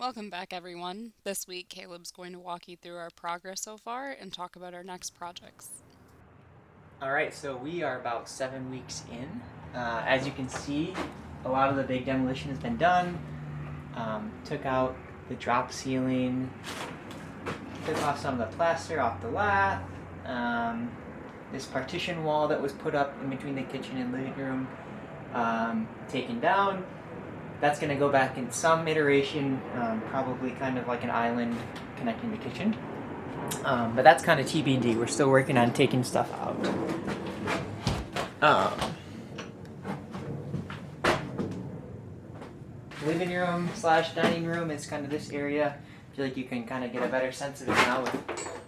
Welcome back, everyone. This week, Caleb's going to walk you through our progress so far and talk about our next projects. All right, so we are about 7 weeks in. As you can see, a lot of the big demolition has been done. Took out the drop ceiling, took off some of the plaster off the lat. This partition wall that was put up in between the kitchen and living room, taken down. That's going to go back in some iteration, probably kind of like an island connecting the kitchen. But that's kind of TBD. We're still working on taking stuff out. Living room / dining room is kind of this area. I feel like you can kind of get a better sense of it now with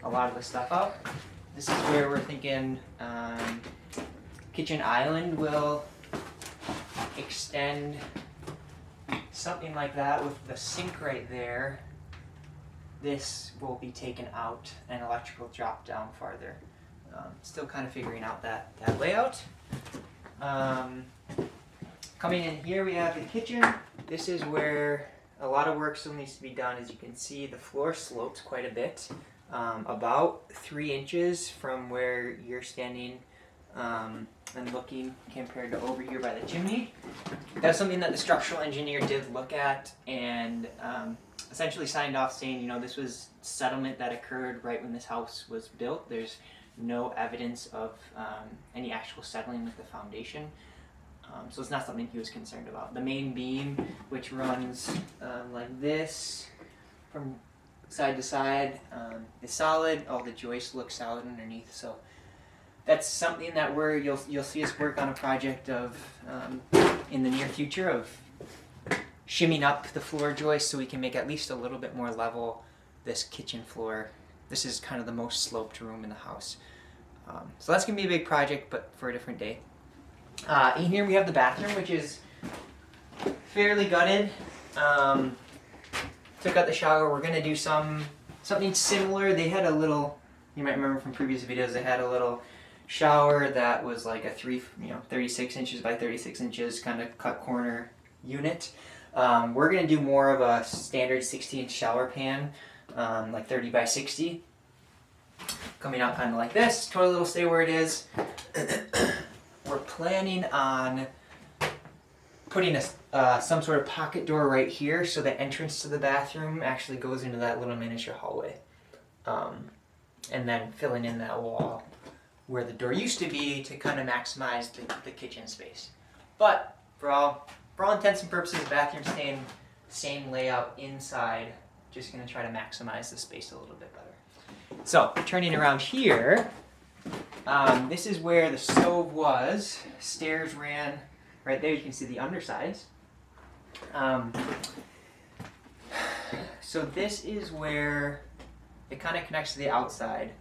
a lot of the stuff out. This is where we're thinking kitchen island will extend something like that with the sink right there. This will be taken out and electrical drop down farther. Still kind of figuring out that layout. Coming in here we have the kitchen. This is where a lot of work still needs to be done. As you can see, the floor slopes quite a bit, about 3 inches from where you're standing and looking compared to over here by the chimney. That's something that the structural engineer did look at and essentially signed off saying, you know, this was settlement that occurred right when this house was built. There's no evidence of any actual settling with the foundation. So it's not something he was concerned about. The main beam, which runs like this from side to side, is solid. All the joists look solid underneath. So that's something that you'll see us work on a project of in the near future of shimming up the floor joist so we can make at least a little bit more level this kitchen floor. This is kind of the most sloped room in the house. So that's going to be a big project, but for a different day. In here we have the bathroom, which is fairly gutted. Took out the shower. We're going to do something similar. They had a little, you might remember from previous videos, they had a little shower that was like a 36 inches by 36 inches kind of cut corner unit. We're going to do more of a standard 60-inch shower pan, like 30 by 60. Coming out kind of like this. Toilet will stay where it is. We're planning on putting some sort of pocket door right here so the entrance to the bathroom actually goes into that little miniature hallway. And then filling in that wall where the door used to be to kind of maximize the kitchen space. But for all intents and purposes, the bathroom's staying same layout inside. Just going to try to maximize the space a little bit better. So, turning around here, this is where the stove was. Stairs ran right there. You can see the undersides. So this is where it kind of connects to the outside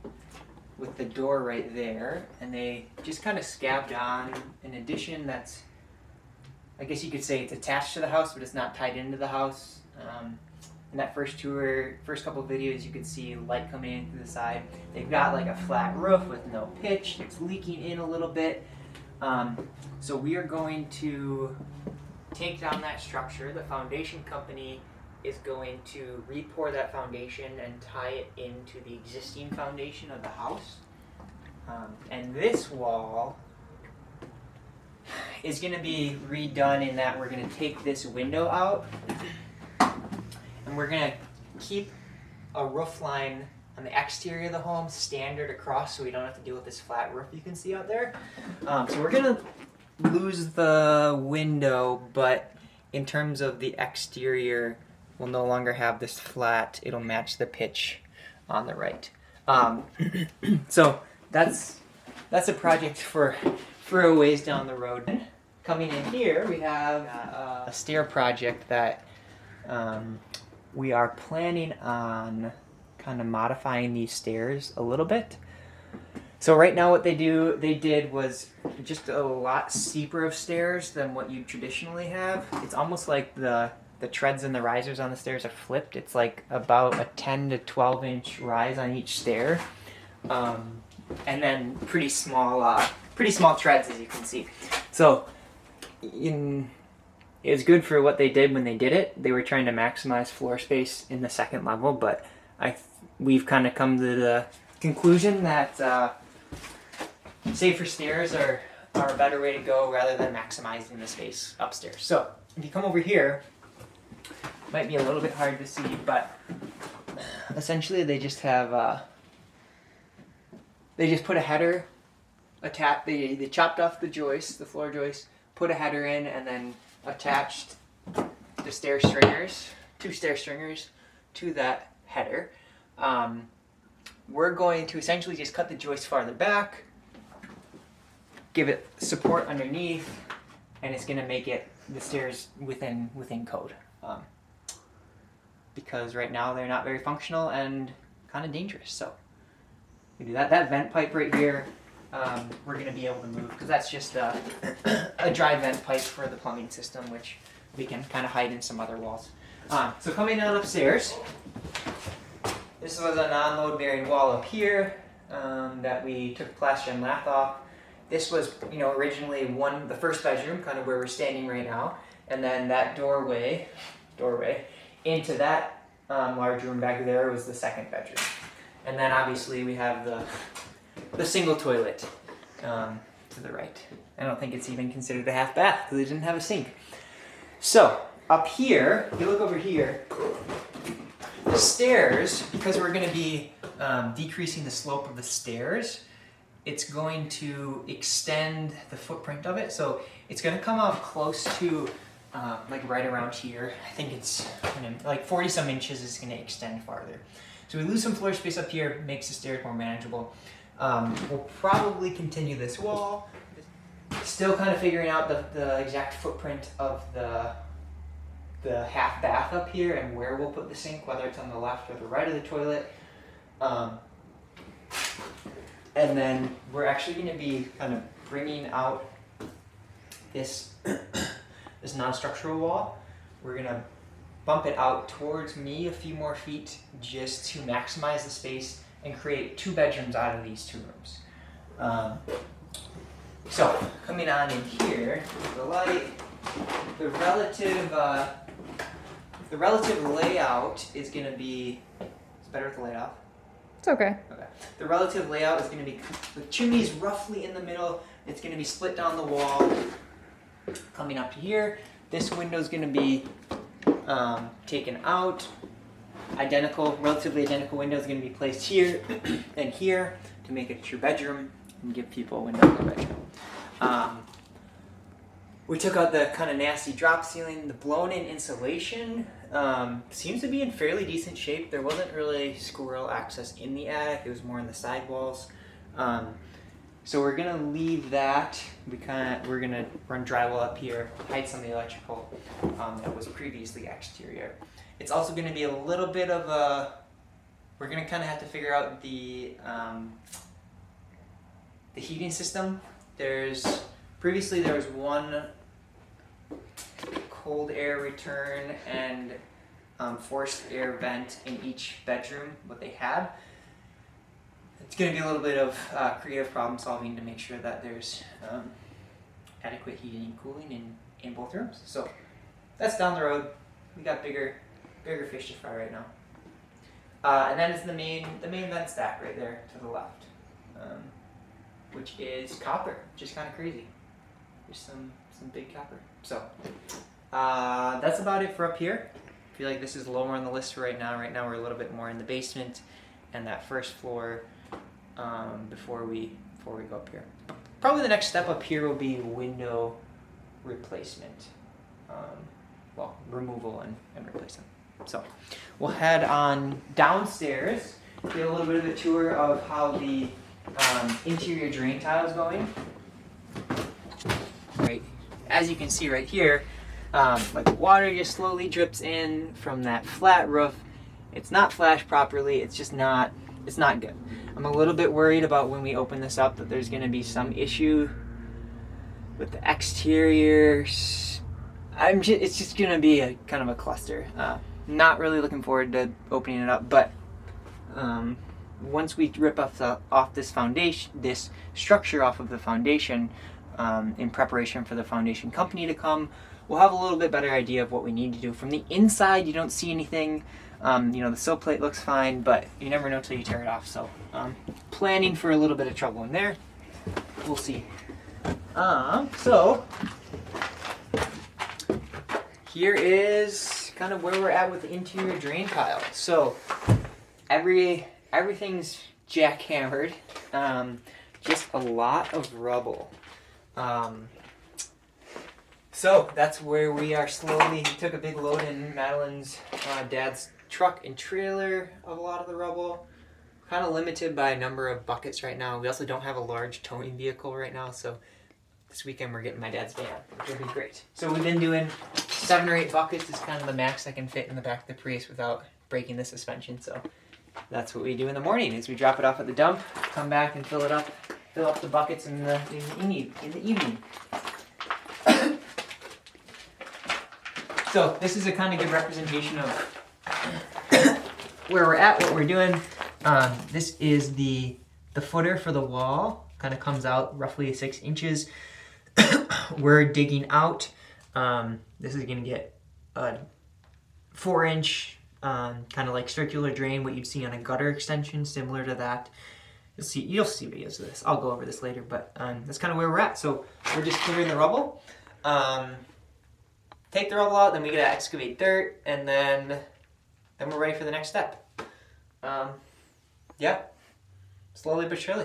with the door right there. And they just kind of scabbed on an addition that's, I guess you could say it's attached to the house, but it's not tied into the house. In that first couple of videos, you could see light coming in through the side. They've got like a flat roof with no pitch. It's leaking in a little bit. So we are going to take down that structure. The foundation company is going to re-pour that foundation and tie it into the existing foundation of the house. And this wall is going to be redone in that we're going to take this window out. And we're going to keep a roof line on the exterior of the home standard across so we don't have to deal with this flat roof you can see out there. So we're going to lose the window, but in terms of the exterior, we'll no longer have this flat. It'll match the pitch on the right. So that's a project for a ways down the road. Coming in here, we have a stair project that we are planning on kind of modifying these stairs a little bit. So right now what they did was just a lot steeper of stairs than what you traditionally have. It's almost like the treads and the risers on the stairs are flipped. It's like about a 10 to 12 inch rise on each stair. And then pretty small treads, as you can see. So it was good for what they did when they did it. They were trying to maximize floor space in the second level, but we've kind of come to the conclusion that safer stairs are a better way to go rather than maximizing the space upstairs. So if you come over here, it might be a little bit hard to see, but essentially they just have they just put a header, they chopped off the joist, the floor joist, put a header in, and then attached the stair stringers, 2 stair stringers, to that header. We're going to essentially just cut the joist farther back, give it support underneath, and it's going to make it the stairs within code. Because right now they're not very functional and kind of dangerous. So we do that. That vent pipe right here, we're going to be able to move because that's just a dry vent pipe for the plumbing system, which we can kind of hide in some other walls. So coming down upstairs, this was a non-load bearing wall up here that we took plaster and lath off. This was, originally the first bedroom, kind of where we're standing right now, and then that doorway into that large room back there was the second bedroom. And then obviously we have the single toilet to the right. I don't think it's even considered a half bath because it didn't have a sink. So up here, if you look over here, the stairs, because we're going to be decreasing the slope of the stairs, it's going to extend the footprint of it. So it's going to come out close to like right around here. I think it's like 40 some inches is going to extend farther. So we lose some floor space up here, makes the stairs more manageable. We'll probably continue this wall. Still kind of figuring out the exact footprint of the half bath up here and where we'll put the sink, whether it's on the left or the right of the toilet. And then we're actually going to be kind of bringing out this this non-structural wall. We're going to bump it out towards me a few more feet just to maximize the space and create 2 bedrooms out of these 2 rooms. So coming on in here, the light, the relative layout is going to be. It's better with the light off. It's okay. Okay. The relative layout is going to be the chimney's roughly in the middle. It's going to be split down the wall, coming up to here. This window is going to be taken out. Relatively identical window is going to be placed here and here to make it a true bedroom and give people a window in their bedroom. We took out the kind of nasty drop ceiling. The blown-in insulation seems to be in fairly decent shape. There wasn't really squirrel access in the attic. It was more in the sidewalls. So we're gonna leave that. We're gonna run drywall up here, hide some of the electrical that was previously exterior. It's also gonna be a little bit of a. We're gonna kind of have to figure out the heating system. Previously there was one cold air return and forced air vent in each bedroom, what they had. It's going to be a little bit of creative problem solving to make sure that there's adequate heating and cooling in both rooms. So that's down the road. We got bigger fish to fry right now. And then it's the main vent stack right there to the left, which is copper, which is kind of crazy. There's some big copper. So that's about it for up here. I feel like this is lower on the list for right now. Right now we're a little bit more in the basement and that first floor before we go up here. Probably the next step up here will be window replacement. Removal and replacement. So we'll head on downstairs, get a little bit of a tour of how the interior drain tile is going. Right, as you can see right here, like water just slowly drips in from that flat roof. It's not flashed properly. It's not good. I'm a little bit worried about when we open this up that there's going to be some issue with the exteriors. It's just going to be a kind of a cluster. Not really looking forward to opening it up, but once we rip off this foundation, this structure off of the foundation, in preparation for the foundation company to come, we'll have a little bit better idea of what we need to do. From the inside, you don't see anything. The sill plate looks fine, but you never know till you tear it off. So planning for a little bit of trouble in there. We'll see. So here is kind of where we're at with the interior drain pile. So everything's jackhammered. Just a lot of rubble. So that's where we are slowly. Took a big load in Madeline's dad's truck and trailer of a lot of the rubble. Kind of limited by a number of buckets right now. We also don't have a large towing vehicle right now, so this weekend we're getting my dad's van, which will be great. So we've been doing 7 or 8 buckets. Is kind of the max I can fit in the back of the Prius without breaking the suspension. So that's what we do in the morning. Is we drop it off at the dump, come back and fill up the buckets in the evening. So this is a kind of good representation of where we're at, what we're doing. This is the footer for the wall. Kind of comes out roughly 6 inches. We're digging out. This is going to get a 4-inch kind of like circular drain, what you'd see on a gutter extension, similar to that. You'll see videos of this. I'll go over this later, but that's kind of where we're at. So we're just clearing the rubble. Take the rubble out, then we gotta excavate dirt, and then we're ready for the next step. Yeah, slowly but surely.